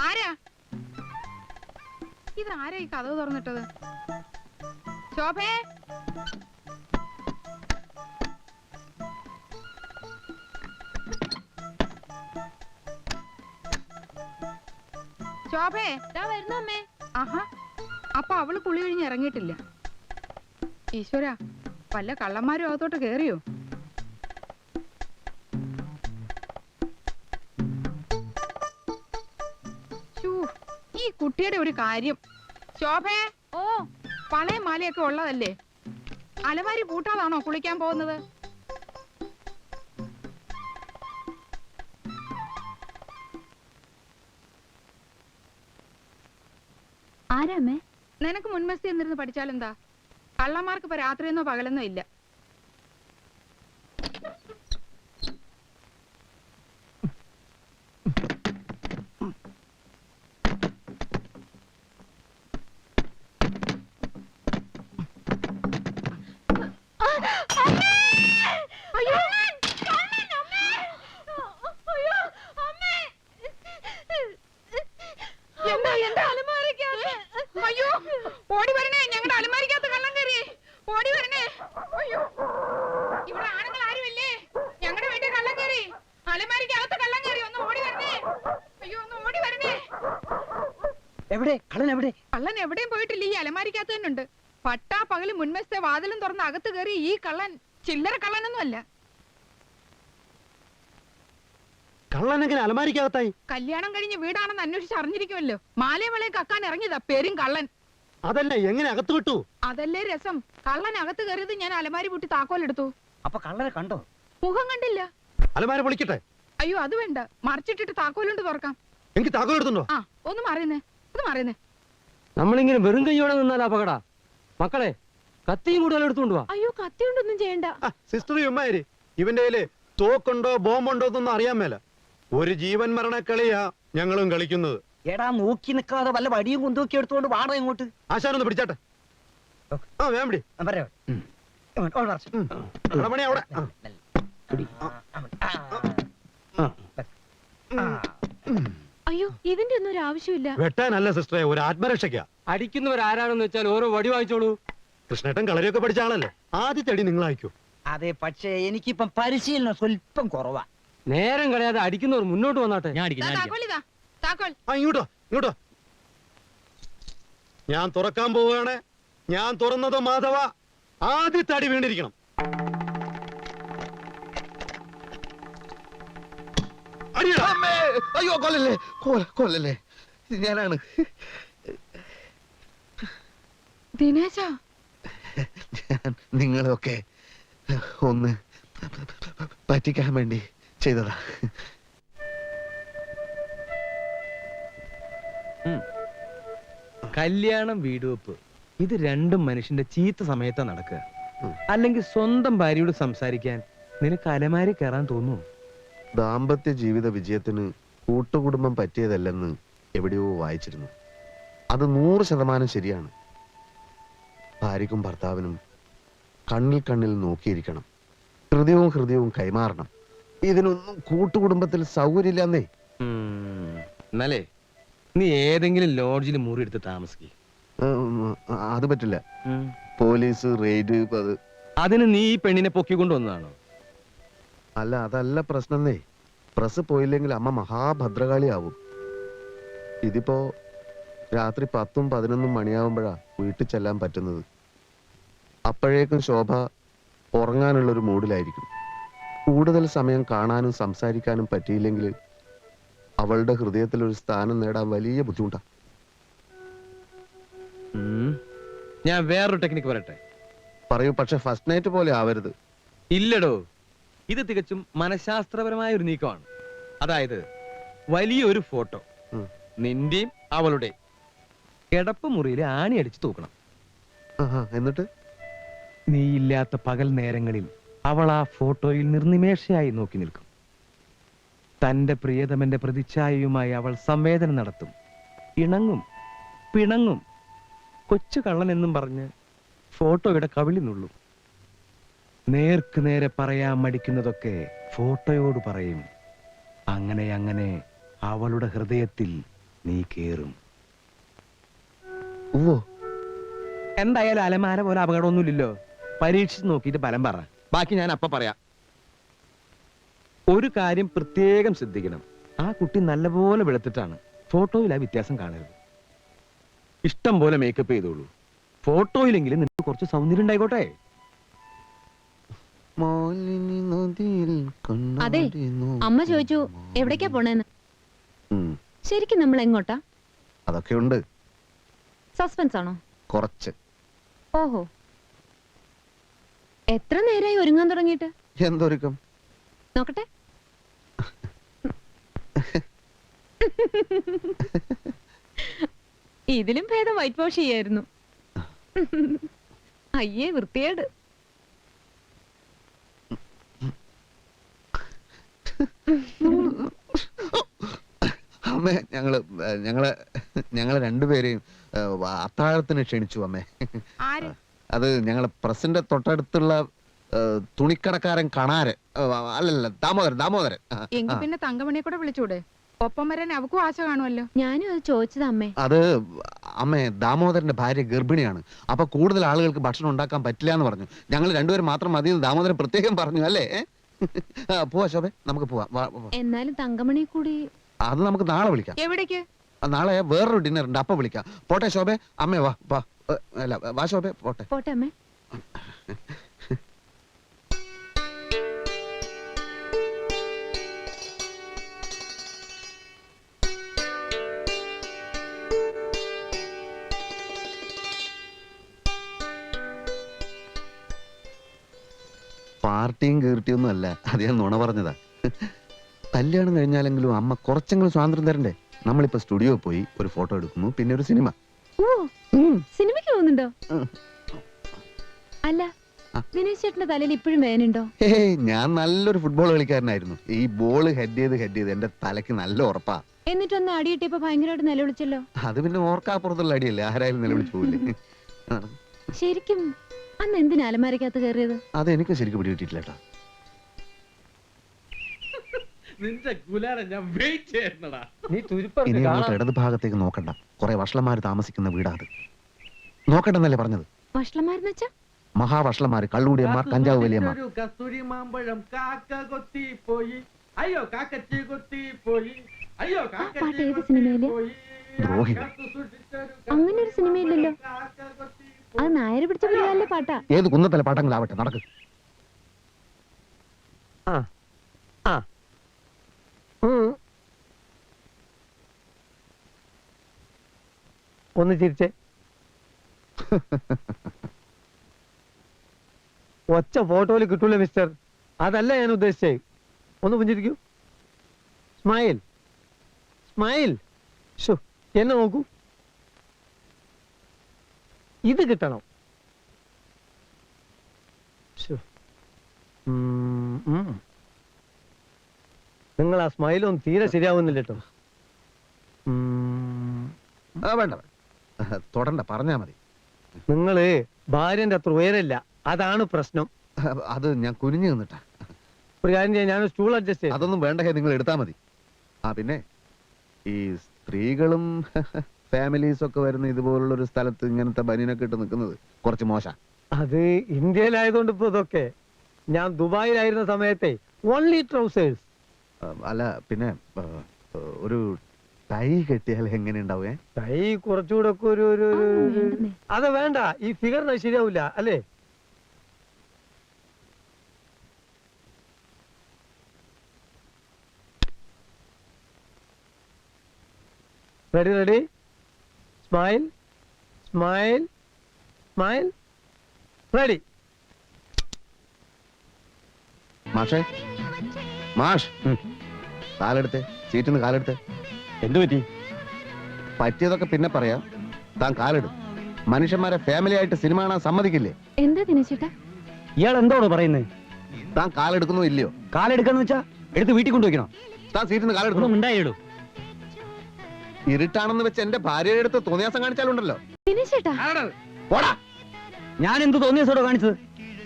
ആരാ ഇതാരാ ഈ കതവ് തുറന്നിട്ടത്? ശോഭേ, ശോഭേ വരുന്നു അമ്മേ. ആഹാ, അപ്പൊ അവള് കുളി കഴിഞ്ഞ് ഇറങ്ങിയിട്ടില്ല. ഈശ്വര, വല്ല കള്ളന്മാരും അകത്തോട്ട് കേറിയോ? ഈ കുട്ടിയുടെ ഒരു കാര്യം. ശോഭേ, ഓ പണയം മാലയൊക്കെ ഉള്ളതല്ലേ, അലമാരി പൂട്ടാതാണോ കുളിക്കാൻ പോകുന്നത്? ആരാമേ? നിനക്ക് മുൻമസ്തി എന്നിരുന്ന് പഠിച്ചാലെന്താ? കള്ളന്മാർക്ക് ഇപ്പൊ രാത്രിയെന്നോ പകലെന്നോ ഇല്ല. അയ്യോ, ഓടി വരണേ, ഞങ്ങളുടെ അലമാരിക്കകത്ത് കള്ളം കയറി. ഓടി വരണേ. അയ്യോ, ഇവിടെ ആണുങ്ങൾ ആരുമില്ലേ? ഞങ്ങളുടെ വീട്ടിൽ കള്ളം കയറി, അലമാരിക്കകത്ത് കള്ളം കയറി. ഒന്ന് ഓടി വരണേ. അയ്യോ, ഒന്ന് ഓടി വരണേ. എവിടെ കള്ളൻ? എവിടെ? കള്ളൻ എവിടെയും പോയിട്ടില്ല, ഈ അലമാരിക്കകത്ത് തന്നെ ഉണ്ട്. പട്ടാ പകല് മുൻവശത്തെ വാതിലും തുറന്ന് അകത്ത് കയറി ഈ കള്ളൻ ചില്ലറ കള്ളനൊന്നും അല്ല. കള്ളനെങ്ങനെ അലമാരിക്കകത്തായി? കല്യാണം കഴിഞ്ഞ് വീടാണെന്ന് അന്വേഷിച്ച് അറിഞ്ഞിരിക്കുമല്ലോ. മാലയമളയെ കക്കാൻ ഇറങ്ങിയതാ പേരും കള്ളൻ. അതല്ല, എങ്ങനെ അകത്ത് വിട്ടു? അതല്ലേ രസം. കള്ളൻ അകത്ത് കയറിയത് ഞാൻ അലമാരി പൂട്ടി താക്കോലെടുത്തു. അപ്പൊ കള്ളനെ കണ്ടോ? മുഖം കണ്ടില്ല. അലമാര പൊളിക്കട്ടെ? അയ്യോ, അത് വേണ്ട, മറിച്ചിട്ടിട്ട് താക്കോലുണ്ട് തുറക്കാം. എനിക്ക് താക്കോൽ എടുത്തുണ്ടോ? ആ, ഒന്ന് മാറിയുന്നേ, ഒന്ന് മാറിയുന്നേ. നമ്മളിങ്ങനെ വെറും കൈയോടെ നിന്നാൽ അപകട. മക്കളെ, കത്തിയും കൂടുതൽ എടുത്തുകൊണ്ട് വാ. അയ്യോ, കത്തി കൊണ്ടൊന്നും ചെയ്യണ്ട. സിസ്റ്റർ ഉമ്മാര്, ഇവന്റെ കയ്യില് തോക്കുണ്ടോ ബോംബുണ്ടോ എന്നൊന്നും അറിയാൻ മേല. ഒരു ജീവൻ മരണ കളിയാ ഞങ്ങളും കളിക്കുന്നത്. എടാ, നോക്കി നിൽക്കാതെ വല്ല വടിയും കുന്തൂക്കി എടുത്തുകൊണ്ട് വാട ഇങ്ങോട്ട്. ആശാനൊന്ന് പിടിച്ചാട്ടെ. ആ വേം പിടി. അവിടെ അയ്യോ, ഇതിന്റെ ഒന്നും ഒരു ആവശ്യമില്ല. വെട്ടാനല്ല സിസ്റ്ററെ, ഒരു ആത്മരക്ഷയ്ക്കാ. അടിക്കുന്നവരാരാണെന്ന് വെച്ചാൽ ഓരോ വടി വാങ്ങിച്ചോളൂ. കൃഷ്ണേട്ടൻ കളരിയൊക്കെ പഠിച്ച ആളല്ലേ, ആദ്യത്തെ അടി നിങ്ങൾ അയക്കൂ. അതെ, പക്ഷേ എനിക്കിപ്പം പരിശീലനം സ്വല്പം കുറവാ. നേരം കളയാതെ അടിക്കുന്നവർ മുന്നോട്ട് വന്നാട്ടെ. ഇങ്ങോട്ടോ ഇങ്ങോട്ടോ. ഞാൻ തുറക്കാൻ പോവുകയാണ്. ഞാൻ തുറന്നത് മാധവ, ആദ്യത്തെ അടി വീണിരിക്കണം. അയ്യോ, കൊല്ലല്ലേ കൊല്ലല്ലേ, ഞാനാണ്. ദിനേശ, നിങ്ങളൊക്കെ ഒന്ന് പറ്റിക്കാൻ വേണ്ടി ചെയ്തതാ. കല്യാണം, വീടുവെപ്പ്, ഇത് രണ്ടും മനുഷ്യന്റെ ചീത്ത സമയത്താ നടക്കുക. അല്ലെങ്കിൽ സ്വന്തം ഭാര്യയോട് സംസാരിക്കാൻ നിനക്ക് അലമാരി കയറാൻ തോന്നുന്നു? ദാമ്പത്യ ജീവിത വിജയത്തിന് കൂട്ടുകുടുംബം പറ്റിയതല്ലെന്ന് എവിടെയോ വായിച്ചിരുന്നു. അത് 100% ശരിയാണ്. ഭാര്യക്കും ഭർത്താവിനും കണ്ണിൽ കണ്ണിൽ നോക്കിയിരിക്കണം, ഹൃദയവും കൈമാറണം. ഇതിനൊന്നും കൂട്ടുകുടുംബത്തിൽ സൗകര്യമില്ലെന്നേ. എന്നാലേ നീ ഏതെങ്കിലും ലോഡ്ജിൽ മുറി എടുത്ത് താമസിക്കും. അത് പറ്റില്ല. Police raid. അതിന് നീ ഈ പെണ്ണിനെ പൊക്കിക്കൊണ്ടുവന്നതാണോ? അല്ല, അതല്ല പ്രശ്നന്നേ. പ്രസ് പോയില്ലെങ്കിൽ അമ്മ മഹാഭദ്രകാളിയാവും. ഇതിപ്പോ രാത്രി 10ഉം 11ഉം മണിയാവുമ്പോഴാ വീട്ടിൽ ചെല്ലാൻ പറ്റുന്നത്. അപ്പോഴേക്കും ശോഭ ഉറങ്ങാനുള്ളൊരു മൂഡിലായിരിക്കും. കൂടുതൽ സമയം കാണാനും സംസാരിക്കാനും പറ്റിയില്ലെങ്കിൽ അവളുടെ ഹൃദയത്തിൽ ഒരു സ്ഥാനം നേടാൻ വലിയ ബുദ്ധിമുട്ടാ. ഞാൻ വേറൊരു ടെക്നിക്ക് പറയട്ടെ? പറയൂ, പക്ഷെ ഫസ്റ്റ് നൈറ്റ് പോലെ ആവരുത്. ഇല്ലടോ, ഇത് തികച്ചും മനഃശാസ്ത്രപരമായ ഒരു നീക്കമാണ്. അതായത് വലിയൊരു ഫോട്ടോ, നിന്റെയും അവളുടെ കിടപ്പ് മുറിയിൽ ആണി അടിച്ച് തൂക്കണം. എന്നിട്ട് നീ ഇല്ലാത്ത പകൽ നേരങ്ങളിൽ അവൾ ആ ഫോട്ടോയിൽ നിർനിമേഷയായി നോക്കി നിൽക്കും. തന്റെ പ്രിയതമന്റെ പ്രതിച്ഛായയുമായി അവൾ സംവേദനം നടത്തും, ഇണങ്ങും, പിണങ്ങും. കൊച്ചു കള്ളൻ എന്നും പറഞ്ഞ് ഫോട്ടോയുടെ കവിളിനുള്ളൂ. നേർക്ക് നേരെ പറയാൻ മടിക്കുന്നതൊക്കെ ഫോട്ടോയോട് പറയും. അങ്ങനെ അങ്ങനെ അവളുടെ ഹൃദയത്തിൽ നീ കേറും. ഉവ്വോ. എന്തായാലും അലമാര പോലെ അപകടമൊന്നുമില്ലല്ലോ. പരീക്ഷിച്ച് നോക്കിയിട്ട് ഫലം പറ. ബാക്കി ഞാൻ അപ്പ പറയാം. ഒരു കാര്യം പ്രത്യേകം ശ്രദ്ധിക്കണം. ആ കുട്ടി നല്ലപോലെ വെളുത്തിട്ടാണ്. ഫോട്ടോയിൽ ആ വ്യത്യാസം കാണരുത്. ഇഷ്ടം പോലെ മേക്കപ്പ് ചെയ്തോളൂ. ഫോട്ടോയിലെങ്കിലും നിനക്ക് കുറച്ച് സൗന്ദര്യം ഉണ്ടായിക്കോട്ടെ. മാലിനി നദിയിൽ അതെ, കണ്ണാടി നോക്കി അമ്മ ചോദിച്ചു എവിടേക്കാ പോണേന്ന്. ഉം, ശരിക്കും നമ്മൾ എങ്ങോട്ടാ? അതൊക്കെ ഉണ്ട് സസ്പെൻസ് ആണോ? കുറച്ച്. ഓഹോ, എത്ര നേരമായി ഒരുങ്ങാൻ തുടങ്ങിയിട്ട്? എന്തൊരുക്കം? നോക്കട്ടെ. ഇതിലും ഭേദം വൈറ്റ് വാഷ് ചെയ്യായിരുന്നു. അയ്യേ വൃത്തിയേട്. അമ്മേ, ഞങ്ങളെ രണ്ടുപേരെയും അത്താഴത്തിന് ക്ഷണിച്ചു അമ്മേ. ആര്? അത് ഞങ്ങളെ പ്രസിന്റെ തൊട്ടടുത്തുള്ള തുണിക്കടക്കാരൻ കണാരൻ, അല്ലല്ല ദാമോദരൻ. എങ്കിൽ പിന്നെ തങ്കമണിയെ കൂടെ വിളിച്ചൂടെ? ഒപ്പം വരാൻ അവക്കും ആശ കാണുമല്ലോ. ഞാനും അത് ചോദിച്ചത് അമ്മേ. അത് അമ്മേ, ദാമോദരന്റെ ഭാര്യ ഗർഭിണിയാണ്. അപ്പൊ കൂടുതൽ ആളുകൾക്ക് ഭക്ഷണം ഉണ്ടാക്കാൻ പറ്റില്ല എന്ന് പറഞ്ഞു. ഞങ്ങൾ രണ്ടുപേരും മാത്രം മതി എന്ന് ദാമോദരൻ പ്രത്യേകം പറഞ്ഞു. അല്ലേ? പോവാ ശോഭേ, നമുക്ക് പോവാം. എന്നാലും തങ്കമണി കൂടി. അത് നമുക്ക് നാളെ വിളിക്കാം. എവിടേക്ക്? നാളെ വേറൊരു ഡിന്നർ ഉണ്ട്, അപ്പൊ വിളിക്കാം. പോട്ടെ ശോഭേ. അമ്മേ വാ. അല്ല വാ ശോഭേ, പോട്ടെ. പോട്ടെ അമ്മേ. പാർട്ടിയും കീർത്തിയൊന്നും അല്ല, അത് ഞാൻ നുണ പറഞ്ഞതാ. കല്യാണം കഴിഞ്ഞാലെങ്കിലും അമ്മ കുറച്ചെങ്കിലും സ്വാതന്ത്ര്യം തരണ്ടേ? നമ്മളിപ്പോ സ്റ്റുഡിയോ പോയി ഒരു ഫോട്ടോ എടുക്കുന്നു, പിന്നെ ഒരു സിനിമ. ഓ, സിനിമയ്ക്ക് പോകുന്നുണ്ടോ? അല്ല, ദിനേശ് ചേട്ടന്റെ തലയിൽ ഇപ്പോഴും വേനുണ്ടോ? ഞാൻ നല്ലൊരു ഫുട്ബോൾ കളിക്കാരനായിരുന്നു. ഈ ബോൾ ഹെഡ് ചെയ്ത് എന്റെ തലയ്ക്ക് നല്ല ഉറപ്പാ. എന്നിട്ടൊന്ന് അടിയിട്ടിപ്പോ ഭയങ്കരമായിട്ട് നിലവിളിച്ചല്ലോ. അത് പിന്നെ ഓർക്കാപ്പുറത്തുള്ള അടിയല്ലേ, ആരായാലും നിലവിളിച്ചു പോവില്ലേ. ശരിക്കും അന്ന് എന്തിനാ അലമാരക്കകത്ത് കയറിയത്? അതെനിക്ക് ശരിക്കും പിടികിട്ടിട്ടില്ല കേട്ടോ. ഇനി അങ്ങോട്ട് ഇടത് ഭാഗത്തേക്ക് നോക്കണ്ട. കുറെ വഷളന്മാര് താമസിക്കുന്ന വീടാ അത്. നോക്കണ്ടെന്നല്ലേ പറഞ്ഞത്? വഷളന്മാരെന്ന് വെച്ചാ? മഹാവഷളന്മാര്, കള്ളുകൂടിയന്മാർ, കഞ്ചാവ് വലിയന്മാർ. കസ്തൂരി മാമ്പഴം കാക്ക കൊത്തി പോയി, അയ്യോ കാക്കച്ചി കൊത്തി പോയി, അയ്യോ പാട്ട് ഏത് സിനിമയില്? ദ്രോഹികൾ. അങ്ങനെ ഒരു സിനിമയില്ലല്ലോ. അത് നായര് പിടിച്ച പിള്ളേരുടെ പാട്ടാ. ഏത് കുന്നത്തല പാട്ടങ്ങളാവട്ടെ, നടക്ക്. ഒന്ന് ചിരിച്ചേ. ഒച്ച ഫോട്ടോയിൽ കിട്ടൂല മിസ്റ്റർ. അതല്ല ഞാൻ ഉദ്ദേശിച്ചേ. ഒന്ന് പുഞ്ചിരിക്കൂ. Smile smile. എന്നെ നോക്കൂ. ഇത് കിട്ടണം. നിങ്ങൾ ആ സ്മൈലൊന്നും തീരെ ശരിയാവുന്നില്ല കേട്ടോ. വേണ്ട, തൊടണ്ട, പറഞ്ഞാ മതി. നിങ്ങള് ഭാര്യന്റെ അത്ര ഉയരല്ല, അതാണ് പ്രശ്നം. അത് ഞാൻ കുനിഞ്ഞു നിന്നിട്ടാ. ഒരു കാര്യം ചെയ്യാൻ, ഞാൻ സ്റ്റൂൾ അഡ്ജസ്റ്റ് ചെയ്യാം. അതൊന്നും വേണ്ട, നിങ്ങൾ എടുത്താ മതി. പിന്നെ ഈ സ്ത്രീകളും ഫാമിലീസ് ഒക്കെ വരുന്ന ഇതുപോലുള്ള ഒരു സ്ഥലത്ത് ഇങ്ങനത്തെ ബനിയനൊക്കെ ഇട്ട് നിൽക്കുന്നത് കുറച്ച് മോശ. അത് ഇന്ത്യയിലായതുകൊണ്ട് ഇപ്പൊ ഇതൊക്കെ. ഞാൻ ദുബായിലായിരുന്ന സമയത്തെ ഓൺലി ട്രൗസേഴ്സ്. അല്ല, പിന്നെ ഒരു ടൈ കെട്ടിയാൽ എങ്ങനെ ഉണ്ടാവേ? ടൈ കുറച്ചുകൂടെ ഒക്കെ ഒരു അത് വേണ്ട. ഈ ഫിഗറിന് ശരിയാവില്ല അല്ലേ? Ready ready. Smile smile smile. Ready. മാഷേ, മാഷ്, കാലെടുത്തേ, സീറ്റിൽ നിന്ന് കാലെടുത്തേ. എന്തു പറ്റി? പറ്റിയതൊക്കെ പിന്നെ പറയാം. താൻ കാലെടു. മനുഷ്യന്മാരെ ഫാമിലി ആയിട്ട് സിനിമ കാണാൻ സമ്മതിക്കില്ലേ? എന്താ ദിനേശേട്ടാ ഇയാൾ എന്തോടോ പറയുന്നത്? താൻ കാലെടുക്കുന്നോ ഇല്ലയോ? കാലെടുക്കാന്ന് വെച്ചാ എടുത്ത് വീട്ടിൽ കൊണ്ടുവയ്ക്കണം. താൻ സീറ്റിൽ നിന്ന് കാലെടുക്കണം. ഉണ്ടായിടൂ. ഇരുട്ടാണെന്ന് വെച്ച് എന്റെ ഭാര്യയുടെ അടുത്ത് തോന്നിയാസം കാണിച്ചാലുണ്ടല്ലോ. ദിനേശേട്ടാ പോടാ. ഞാൻ എന്ത് തോന്നിയസോടോ കാണിച്ചത്?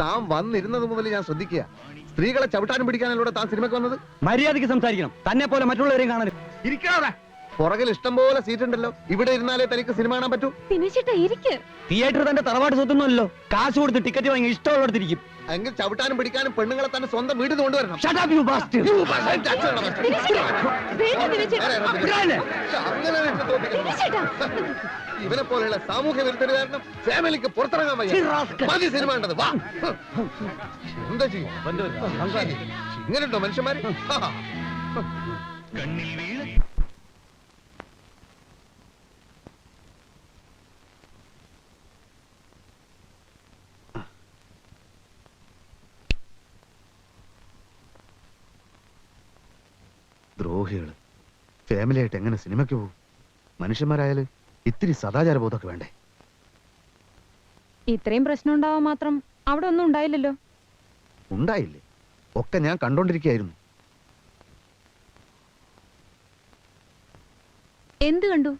താൻ വന്നിരുന്നത് മുതൽ ഞാൻ ശ്രദ്ധിക്കുക. സ്ത്രീകളെ ചവിട്ടാനും പിടിക്കാനല്ലോ താൻ സിനിമയ്ക്ക് വന്നത്. മര്യാദയ്ക്ക് സംസാരിക്കണം. തന്നെ പോലെ മറ്റുള്ളവരെയും കാണാനും. ഇരിക്കാതെ പുറകിൽ ഇഷ്ടം പോലെ സീറ്റ് ഉണ്ടല്ലോ. ഇവിടെ ഇരുന്നാലേ തനിക്ക് സിനിമ കാണാൻ പറ്റൂ. ദിനേശേട്ടാ ഇരിക്ക്. തിയേറ്റർ തന്റെ തറവാട് സ്വത്തൊന്നുമല്ലോ. കാശ് കൊടുത്ത് ടിക്കറ്റ് വാങ്ങി ഇഷ്ടമുള്ളടത്തിരിക്കും. എങ്കിൽ ചവിട്ടാനും പിടിക്കാനും പെണ്ണുങ്ങളെ തന്നെ സ്വന്തം വീട്ടിൽ നിന്ന് കൊണ്ടുവരണം. Shut up, you bastard. വേണ്ട ദിനേശേട്ടാ. അങ്ങനെ ദിനേശേട്ടാ. ഇവനെ പോലെയുള്ള സാമൂഹ്യ വിരുദ്ധര് കാരണം ഫാമിലിക്ക് പുറത്തിറങ്ങാൻ വയ്യ. മതി സിനിമ കണ്ടത്. വാ. എന്താ ചെയ്യും? ഇങ്ങനെയുണ്ടോ മനുഷ്യന്മാര്? ദ്രോഹികള് ഫാമിലി ആയിട്ട് എങ്ങനെ സിനിമയ്ക്ക് പോകും? മനുഷ്യന്മാരായാല് ഇത്തിരി സദാചാരബോധമൊക്കെ വേണ്ടേ? ഇത്രയും പ്രശ്നം ഉണ്ടാവാൻ മാത്രം അവിടെ ഒന്നും ഉണ്ടായില്ലല്ലോ. ഉണ്ടായില്ലേ? ഒക്കെ ഞാൻ കണ്ടോണ്ടിരിക്കുകയായിരുന്നു. എന്ത് കണ്ടു?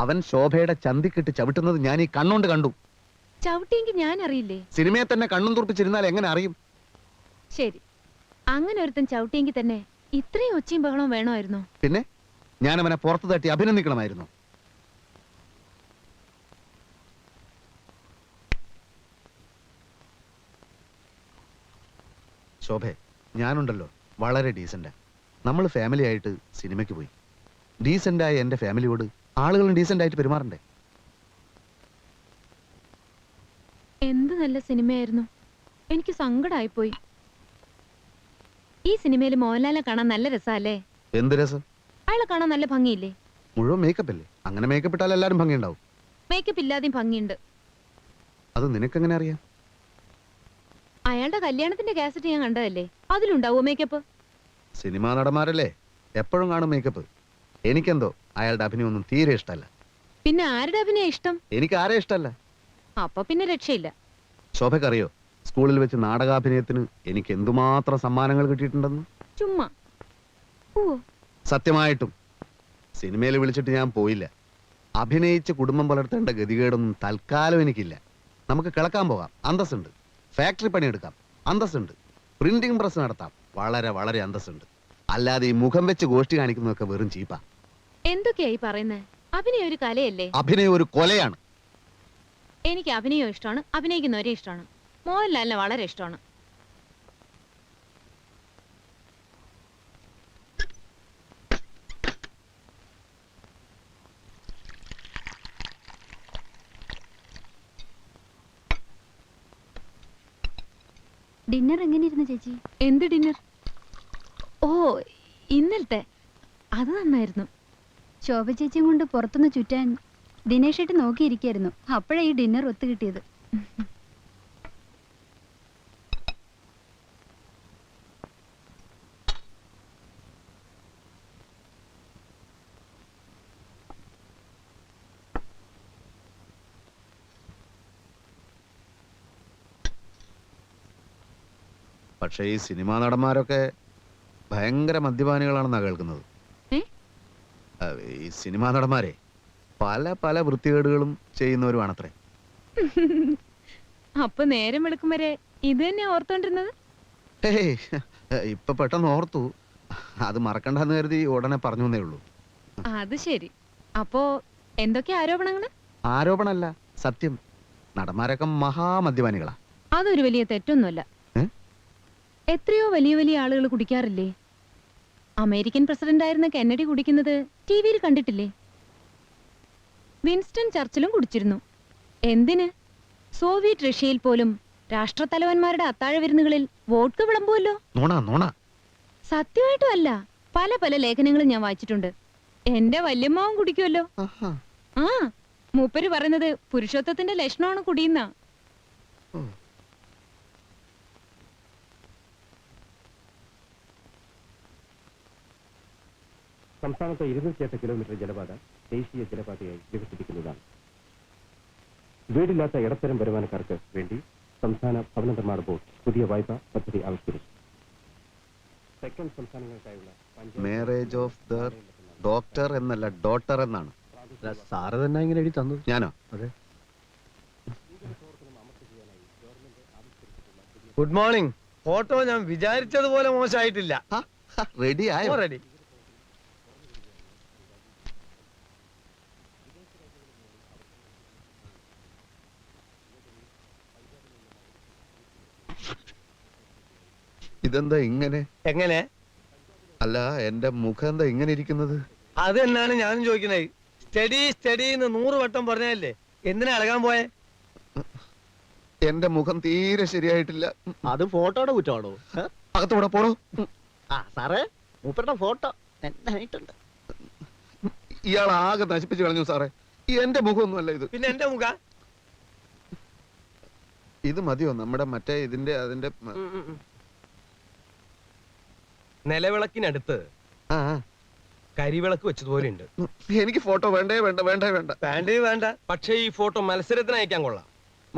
അവൻ ശോഭയുടെ ചന്തിക്കിട്ട് ചവിട്ടുന്നത് ഞാൻ ഈ കണ്ണോണ്ട് കണ്ടു. ചവിട്ടിയെങ്കിൽ ഞാൻ അറിയില്ലേ? സിനിമയെ തന്നെ കണ്ണും തുറപ്പിച്ചിരുന്നാൽ എങ്ങനെ അറിയും? ശരി, അങ്ങനെ ഒരുത്തൻ ചവിട്ടിയെങ്കിൽ തന്നെ ഇത്രയും ഒച്ചയും ബഹളവും വേണമായിരുന്നോ? പിന്നെ ഞാൻ അവനെ പുറത്തു തട്ടി അഭിനന്ദിക്കണമായിരുന്നു. ശോഭെ, ഞാനുണ്ടല്ലോ വളരെ ഡീസന്റാ. നമ്മൾ ഫാമിലി ആയിട്ട് സിനിമയ്ക്ക് പോയി. ഡീസന്റായ എന്റെ ഫാമിലിയോട് ആളുകളും ഡീസന്റ് ആയിട്ട് പെരുമാറണ്ടേ? എന്ത് നല്ല സിനിമയായിരുന്നു. എനിക്ക് സങ്കടമായിപ്പോയി. ഈ സിനിമയിൽ മോഹൻലാലിനെ കാണാൻ നല്ല രസമല്ലേ? എന്ത് രസം? അയാളെ കാണാൻ നല്ല ഭംഗിയില്ലേ? മുഴുവൻ മേക്കപ്പ് അല്ലേ? അങ്ങനെ മേക്കപ്പ് ഇട്ടാൽ എല്ലാരും ഭംഗിയുണ്ടാവും. മേക്കപ്പ് ഇല്ലാതെയും ഭംഗിയുണ്ട്. അത് നിനക്കെങ്ങനെ അറിയാം? അയാളുടെ കല്യാണത്തിന്റെ കാസറ്റ് ഞാൻ കണ്ടതല്ലേ, അതിലുണ്ടാവോ മേക്കപ്പ്? സിനിമാ നടന്മാരല്ലേ, എപ്പോഴും കാണും മേക്കപ്പ്. എനിക്കെന്തോ അയാളുടെ അഭിനയം ഒന്നും തീരെ ഇഷ്ടമല്ല. പിന്നെ ആരുടെ അഭിനയം ഇഷ്ടം? എനിക്ക് ആരെ ഇഷ്ടമല്ല. അപ്പൊ പിന്നെ രക്ഷയില്ല. ശോഭക്കറിയോ, സ്കൂളിൽ വെച്ച് നാടകാഭിനയത്തിന് എനിക്ക് എന്തുമാത്രം സമ്മാനങ്ങൾ കിട്ടിയിട്ടുണ്ടെന്ന്? ചുമ്മാ. ഓ, സത്യമായിട്ടും സിനിമയിൽ വിളിച്ചിട്ട് ഞാൻ പോയില്ല. അഭിനയിച്ച് കുടുംബം പുലർത്തേണ്ട ഗതികേടൊന്നും തൽക്കാലം എനിക്കില്ല. നമുക്ക് കിളക്കാൻ പോകാം, അന്തസ്സുണ്ട്. ഫാക്ടറി പണിയെടുക്കാം, അന്തസ്സുണ്ട്. പ്രിന്റിംഗ് പ്രസ് നടത്താം, വളരെ വളരെ അന്തസ്സുണ്ട്. അല്ലാതെ ഈ മുഖം വെച്ച് ഗോഷ്ടി കാണിക്കുന്നതൊക്കെ വെറും ചീപ്പാ. എന്തൊക്കെയായി പറയുന്നേ? അഭിനയം ഒരു കലയല്ലേ? അഭിനയം ഒരു കൊലയാണ്. എനിക്ക് അഭിനയം ഇഷ്ടമാണ്, അഭിനയിക്കുന്നവരെ ഇഷ്ടമാണ്. മോഹൻലാലിനെ വളരെ ഇഷ്ടമാണ്. ഡിന്നർ എങ്ങനെയിരുന്നു ചേച്ചി? എന്ത് ഡിന്നർ? ഓ, ഇന്നലത്തെ അത് നന്നായിരുന്നു. ശോഭ ചേച്ചിയും കൊണ്ട് പുറത്തുനിന്ന് ചുറ്റാൻ ദിനേശേട്ട് നോക്കിയിരിക്കായിരുന്നു. അപ്പോഴാ ഈ ഡിന്നർ ഒത്തു കിട്ടിയത്. പക്ഷേ ഈ സിനിമാ നടന്മാരൊക്കെ ഭയങ്കര മദ്യപാനികളാണെന്നാണ് കേൾക്കുന്നത്. ഈ സിനിമാ നടന്മാരെ പല പല വൃത്തികേടുകളും ചെയ്യുന്നവരുമാണത്രേ. അപ്പൊ നേരം വെളുക്കും വരെ ഇത് തന്നെ ഓർത്തോണ്ടിരുന്നത്? ഏയ്, ഇപ്പൊ പെട്ടെന്ന് ഓർത്തു. അത് മറക്കണ്ടെന്ന് കരുതി ഉടനെ പറഞ്ഞു എന്നേ ഉള്ളൂ. അത് ശരി. അപ്പോ എന്തൊക്കെ ആരോപണങ്ങള്? ആരോപണമല്ല, സത്യം. നടന്മാരൊക്കെ മഹാമദ്യപാനികളാ. അതൊരു വലിയ തെറ്റൊന്നുമല്ല. എത്രയോ വലിയ വലിയ ആളുകൾ കുടിക്കാറില്ലേ? അമേരിക്കൻ പ്രസിഡന്റ് ആയിരുന്ന കെന്നഡി കുടിക്കുന്നത് ടിവിയിൽ കണ്ടിട്ടില്ലേ? വിൻസ്റ്റൺ ചർച്ചിലും കുടിച്ചിരുന്നു. എന്തിന്? സോവിയറ്റ് റഷ്യയിൽ പോലും രാഷ്ട്രത്തലവന്മാരുടെ അത്താഴ വിരുന്നുകളിൽ വോഡ്ക വിളമ്പുമല്ലോ. സത്യമായിട്ടും അല്ല, പല പല ലേഖനങ്ങളും ഞാൻ വായിച്ചിട്ടുണ്ട്. എന്റെ വല്യമ്മാവും കുടിക്കുമല്ലോ. ആ, മൂപ്പര് പറയുന്നത് പുരുഷത്വത്തിന്റെ ലക്ഷണമാണ് കുടിയുന്ന. സംസ്ഥാനത്തെ 208 കിലോമീറ്റർ ജലപാത ദേശീയ ജലപാതയായി വികസിപ്പിക്കുന്നതാണ്. വീടില്ലാത്ത ഇടത്തരം വരുമാനക്കാർക്ക് വേണ്ടി സംസ്ഥാന ഭവന നിർമ്മാണ ബോർഡ് പുതിയ വായ്പാ പദ്ധതി ആവിഷ്കരിച്ചു. തെക്കൻ സംസ്ഥാനങ്ങൾക്കായുള്ള മാരേജ് ഓഫ് ദ ഡോക്ടർ എന്നല്ല ഡോട്ടർ എന്നാണ്. സാറ് തന്നെ ഇങ്ങനെ എഴുതി തന്നു. ഞാനോ? അതെ. Good morning. ഫോട്ടോ ഞാൻ വിചാരിച്ചതുപോലെ മോശമായിട്ടില്ല. റെഡി ആയോ? റെഡി. ഇതെന്താ ഇങ്ങനെ? എങ്ങനെ? അല്ല, എന്റെ മുഖം എന്താ ഇങ്ങനെ ഇരിക്കുന്നത്? അത് തന്നെയാണ് ഞാനും ചോദിക്കുന്നത്. സ്റ്റഡി സ്റ്റഡി എന്ന് 100 വട്ടം പറഞ്ഞല്ലേ, എന്തിനാ ഇളകാൻ പോയെ? എന്റെ മുഖം തീരെ ശരിയായിട്ടില്ല. അത് ഫോട്ടോയുടെ കുറ്റമാണോ? അകത്തോടെ പോടോ. ആ സാറേ, മൂപ്പരുടെ ഫോട്ടോ നന്നായിട്ടുണ്ട്. ഇയാൾ ആകെ നശിപ്പിച്ചു കളഞ്ഞു സാറേ. എന്റെ മുഖമൊന്നുമല്ല ഇത്. പിന്നെ എന്റെ മുഖ ഇത് മതിയോ നമ്മുടെ മറ്റേ ഇതിന്റെ അതിന്റെ നിലവിളക്കിനടുത്ത് ആ കരിവിളക്ക് വെച്ചതുപോലെ ഉണ്ട്. എനിക്ക് ഫോട്ടോ വേണ്ടേ വേണ്ട വേണ്ടേ വേണ്ട. വേണ്ടേ വേണ്ട. പക്ഷേ ഈ ഫോട്ടോ മത്സരത്തിന് അയക്കാൻ കൊള്ളാം.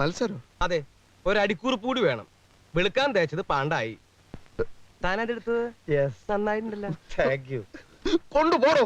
മത്സരം? അതെ, ഒരു അടിക്കുറിപ്പ് കൂടി വേണം. വെളുക്കാൻ തേച്ചത് പാണ്ടായി. താനതെടുത്തത് നന്നായിട്ടുണ്ടല്ലോ. Thank you. കൊണ്ടുപോടോ.